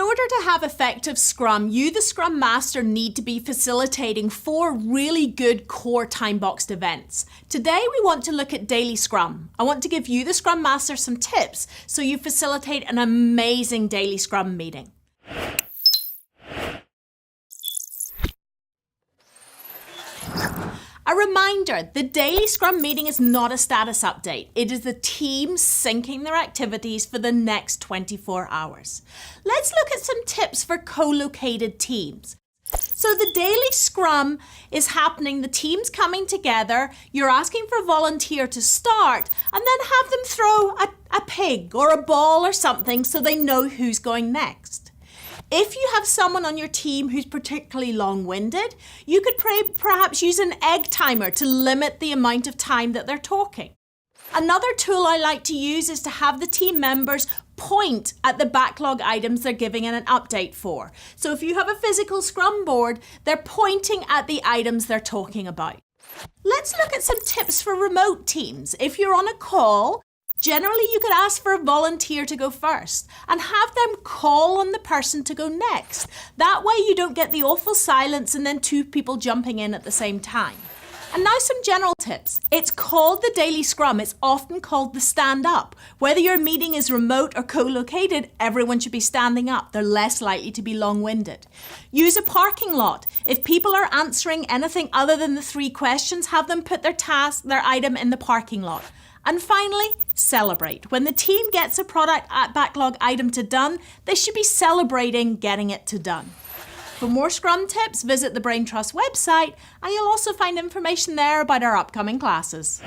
order to have effective Scrum, you, the Scrum Master, need to be facilitating 4 really good core time-boxed events. Today, we want to look at Daily Scrum. I want to give you, the Scrum Master, some tips so you facilitate an amazing Daily Scrum meeting. A reminder, the Daily Scrum meeting is not a status update. It is the team syncing their activities for the next 24 hours. Let's look at some tips for co-located teams. So the Daily Scrum is happening, the team's coming together, you're asking for a volunteer to start, and then have them throw a pig or a ball or something so they know who's going next. If you have someone on your team who's particularly long-winded, you could perhaps use an egg timer to limit the amount of time that they're talking. Another tool I like to use is to have the team members point at the backlog items they're giving an update for. So if you have a physical Scrum board, they're pointing at the items they're talking about. Let's look at some tips for remote teams. If you're on a call, generally, you could ask for a volunteer to go first and have them call on the person to go next. That way you don't get the awful silence and then 2 people jumping in at the same time. And now some general tips. It's called the Daily Scrum. It's often called the stand up. Whether your meeting is remote or co-located, everyone should be standing up. They're less likely to be long-winded. Use a parking lot. If people are answering anything other than the 3 questions, have them put their item in the parking lot. And finally, celebrate. When the team gets a product backlog item to done, they should be celebrating getting it to done. For more Scrum tips, visit the Brain Trust website, and you'll also find information there about our upcoming classes.